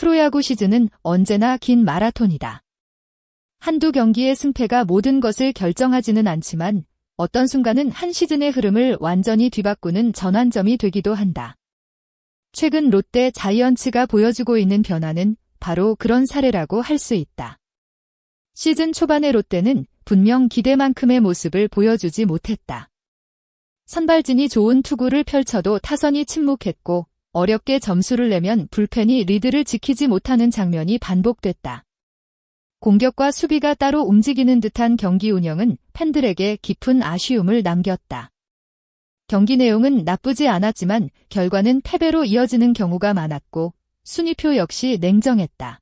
프로야구 시즌은 언제나 긴 마라톤이다. 한두 경기의 승패가 모든 것을 결정하지는 않지만 어떤 순간은 한 시즌의 흐름을 완전히 뒤바꾸는 전환점이 되기도 한다. 최근 롯데 자이언츠가 보여주고 있는 변화는 바로 그런 사례라고 할 수 있다. 시즌 초반의 롯데는 분명 기대만큼의 모습을 보여주지 못했다. 선발진이 좋은 투구를 펼쳐도 타선이 침묵했고 어렵게 점수를 내면 불펜이 리드를 지키지 못하는 장면이 반복됐다. 공격과 수비가 따로 움직이는 듯한 경기 운영은 팬들에게 깊은 아쉬움을 남겼다. 경기 내용은 나쁘지 않았지만 결과는 패배로 이어지는 경우가 많았고 순위표 역시 냉정했다.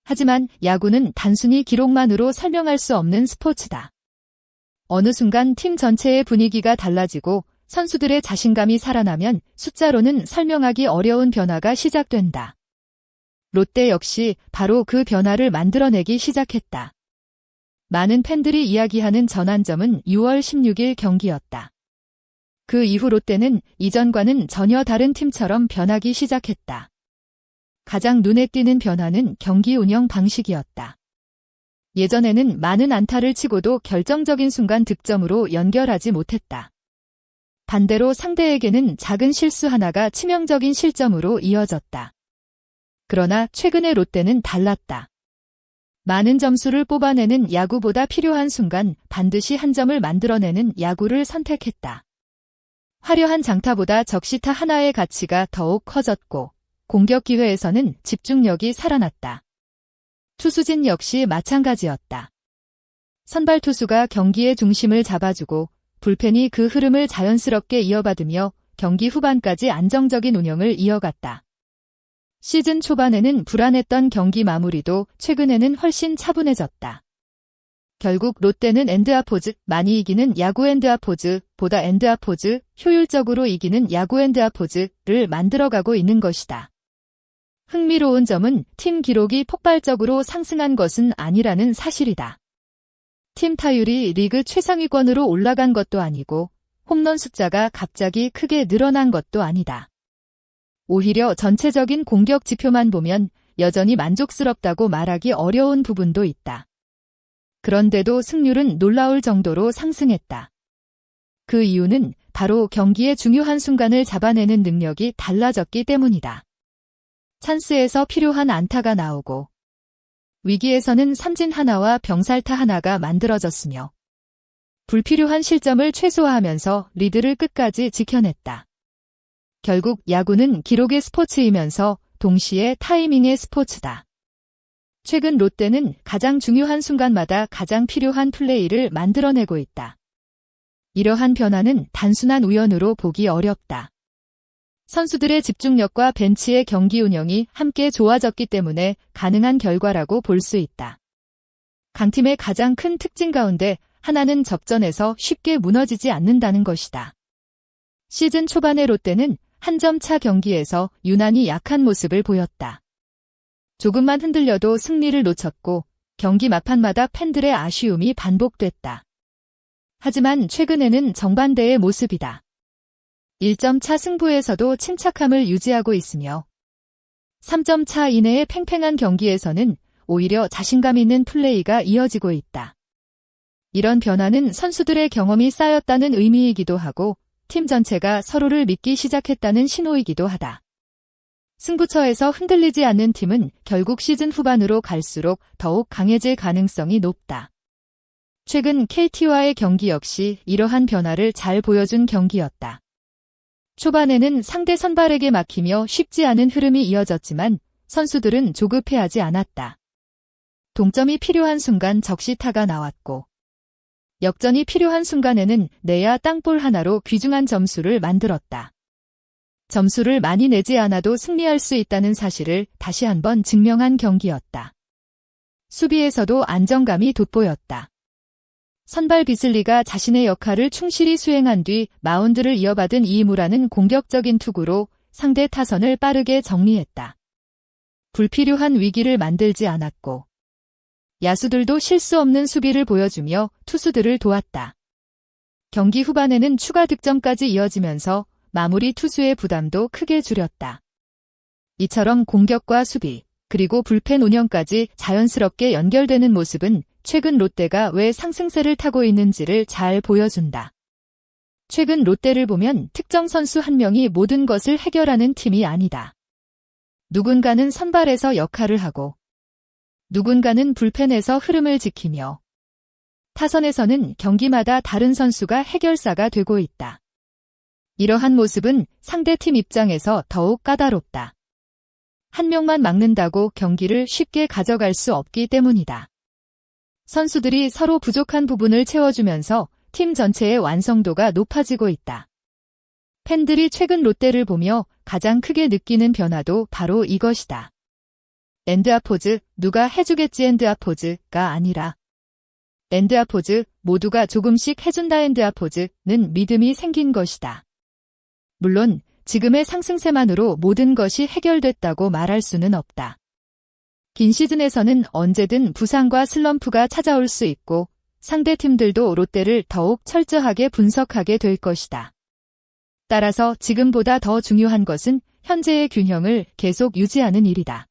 하지만 야구는 단순히 기록만으로 설명할 수 없는 스포츠다. 어느 순간 팀 전체의 분위기가 달라지고 선수들의 자신감이 살아나면 숫자로는 설명하기 어려운 변화가 시작된다. 롯데 역시 바로 그 변화를 만들어내기 시작했다. 많은 팬들이 이야기하는 전환점은 6월 16일 경기였다. 그 이후 롯데는 이전과는 전혀 다른 팀처럼 변하기 시작했다. 가장 눈에 띄는 변화는 경기 운영 방식이었다. 예전에는 많은 안타를 치고도 결정적인 순간 득점으로 연결하지 못했다. 반대로 상대에게는 작은 실수 하나가 치명적인 실점으로 이어졌다. 그러나 최근의 롯데는 달랐다. 많은 점수를 뽑아내는 야구보다 필요한 순간 반드시 한 점을 만들어내는 야구를 선택했다. 화려한 장타보다 적시타 하나의 가치가 더욱 커졌고 공격 기회에서는 집중력이 살아났다. 투수진 역시 마찬가지였다. 선발 투수가 경기의 중심을 잡아주고 불펜이 그 흐름을 자연스럽게 이어받으며 경기 후반까지 안정적인 운영을 이어갔다. 시즌 초반에는 불안했던 경기 마무리도 최근에는 훨씬 차분해졌다. 결국 롯데는 엔드아포즈, 많이 이기는 야구 엔드아포즈, 보다 엔드아포즈, 효율적으로 이기는 야구 엔드아포즈를 만들어가고 있는 것이다. 흥미로운 점은 팀 기록이 폭발적으로 상승한 것은 아니라는 사실이다. 팀 타율이 리그 최상위권으로 올라간 것도 아니고 홈런 숫자가 갑자기 크게 늘어난 것도 아니다. 오히려 전체적인 공격 지표만 보면 여전히 만족스럽다고 말하기 어려운 부분도 있다. 그런데도 승률은 놀라울 정도로 상승했다. 그 이유는 바로 경기의 중요한 순간을 잡아내는 능력이 달라졌기 때문이다. 찬스에서 필요한 안타가 나오고 위기에서는 삼진 하나와 병살타 하나가 만들어졌으며 불필요한 실점을 최소화하면서 리드를 끝까지 지켜냈다. 결국 야구는 기록의 스포츠이면서 동시에 타이밍의 스포츠다. 최근 롯데는 가장 중요한 순간마다 가장 필요한 플레이를 만들어내고 있다. 이러한 변화는 단순한 우연으로 보기 어렵다. 선수들의 집중력과 벤치의 경기 운영이 함께 좋아졌기 때문에 가능한 결과라고 볼 수 있다. 강팀의 가장 큰 특징 가운데 하나는 접전에서 쉽게 무너지지 않는다는 것이다. 시즌 초반의 롯데는 한 점 차 경기에서 유난히 약한 모습을 보였다. 조금만 흔들려도 승리를 놓쳤고 경기 막판마다 팬들의 아쉬움이 반복됐다. 하지만 최근에는 정반대의 모습이다. 1점 차 승부에서도 침착함을 유지하고 있으며 3점 차 이내의 팽팽한 경기에서는 오히려 자신감 있는 플레이가 이어지고 있다. 이런 변화는 선수들의 경험이 쌓였다는 의미이기도 하고 팀 전체가 서로를 믿기 시작했다는 신호이기도 하다. 승부처에서 흔들리지 않는 팀은 결국 시즌 후반으로 갈수록 더욱 강해질 가능성이 높다. 최근 KT와의 경기 역시 이러한 변화를 잘 보여준 경기였다. 초반에는 상대 선발에게 막히며 쉽지 않은 흐름이 이어졌지만 선수들은 조급해하지 않았다. 동점이 필요한 순간 적시타가 나왔고 역전이 필요한 순간에는 내야 땅볼 하나로 귀중한 점수를 만들었다. 점수를 많이 내지 않아도 승리할 수 있다는 사실을 다시 한번 증명한 경기였다. 수비에서도 안정감이 돋보였다. 선발 비슬리가 자신의 역할을 충실히 수행한 뒤 마운드를 이어받은 이무라는 공격적인 투구로 상대 타선을 빠르게 정리했다. 불필요한 위기를 만들지 않았고 야수들도 실수 없는 수비를 보여주며 투수들을 도왔다. 경기 후반에는 추가 득점까지 이어지면서 마무리 투수의 부담도 크게 줄였다. 이처럼 공격과 수비, 그리고 불펜 운영까지 자연스럽게 연결되는 모습은 최근 롯데가 왜 상승세를 타고 있는지를 잘 보여준다. 최근 롯데를 보면 특정 선수 한 명이 모든 것을 해결하는 팀이 아니다. 누군가는 선발에서 역할을 하고, 누군가는 불펜에서 흐름을 지키며, 타선에서는 경기마다 다른 선수가 해결사가 되고 있다. 이러한 모습은 상대팀 입장에서 더욱 까다롭다. 한 명만 막는다고 경기를 쉽게 가져갈 수 없기 때문이다. 선수들이 서로 부족한 부분을 채워주면서 팀 전체의 완성도가 높아지고 있다. 팬들이 최근 롯데를 보며 가장 크게 느끼는 변화도 바로 이것이다. 엔드아포즈, 누가 해주겠지 엔드아포즈가 아니라 엔드아포즈, 모두가 조금씩 해준다 엔드아포즈는 믿음이 생긴 것이다. 물론 지금의 상승세만으로 모든 것이 해결됐다고 말할 수는 없다. 긴 시즌에서는 언제든 부상과 슬럼프가 찾아올 수 있고 상대 팀들도 롯데를 더욱 철저하게 분석하게 될 것이다. 따라서 지금보다 더 중요한 것은 현재의 균형을 계속 유지하는 일이다.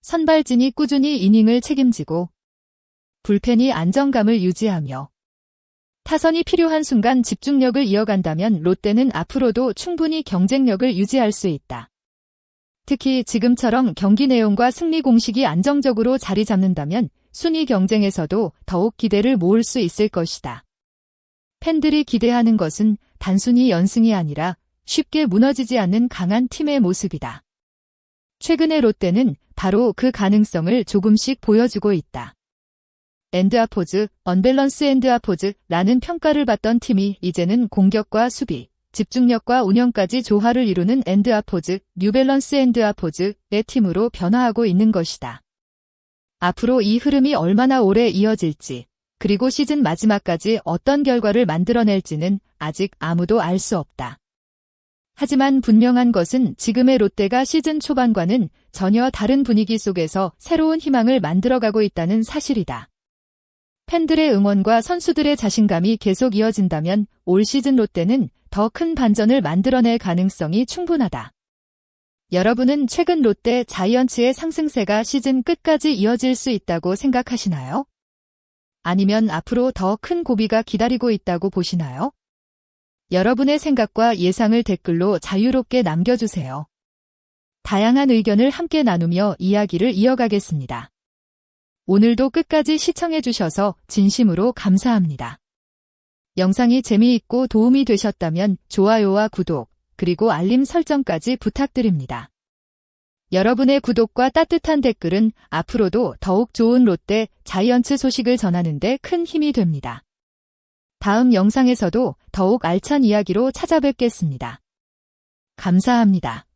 선발진이 꾸준히 이닝을 책임지고 불펜이 안정감을 유지하며 타선이 필요한 순간 집중력을 이어간다면 롯데는 앞으로도 충분히 경쟁력을 유지할 수 있다. 특히 지금처럼 경기 내용과 승리 공식이 안정적으로 자리 잡는다면 순위 경쟁에서도 더욱 기대를 모을 수 있을 것이다. 팬들이 기대하는 것은 단순히 연승이 아니라 쉽게 무너지지 않는 강한 팀의 모습이다. 최근의 롯데는 바로 그 가능성을 조금씩 보여주고 있다. 엔드아포즈, 언밸런스 엔드아포즈라는 평가를 받던 팀이 이제는 공격과 수비, 집중력과 운영까지 조화를 이루는 엔드아포즈, 뉴밸런스 엔드아포즈의 팀으로 변화하고 있는 것이다. 앞으로 이 흐름이 얼마나 오래 이어질지, 그리고 시즌 마지막까지 어떤 결과를 만들어낼지는 아직 아무도 알 수 없다. 하지만 분명한 것은 지금의 롯데가 시즌 초반과는 전혀 다른 분위기 속에서 새로운 희망을 만들어가고 있다는 사실이다. 팬들의 응원과 선수들의 자신감이 계속 이어진다면 올 시즌 롯데는 더 큰 반전을 만들어낼 가능성이 충분하다. 여러분은 최근 롯데 자이언츠의 상승세가 시즌 끝까지 이어질 수 있다고 생각하시나요? 아니면 앞으로 더 큰 고비가 기다리고 있다고 보시나요? 여러분의 생각과 예상을 댓글로 자유롭게 남겨주세요. 다양한 의견을 함께 나누며 이야기를 이어가겠습니다. 오늘도 끝까지 시청해주셔서 진심으로 감사합니다. 영상이 재미있고 도움이 되셨다면 좋아요와 구독, 그리고 알림 설정까지 부탁드립니다. 여러분의 구독과 따뜻한 댓글은 앞으로도 더욱 좋은 롯데 자이언츠 소식을 전하는 데 큰 힘이 됩니다. 다음 영상에서도 더욱 알찬 이야기로 찾아뵙겠습니다. 감사합니다.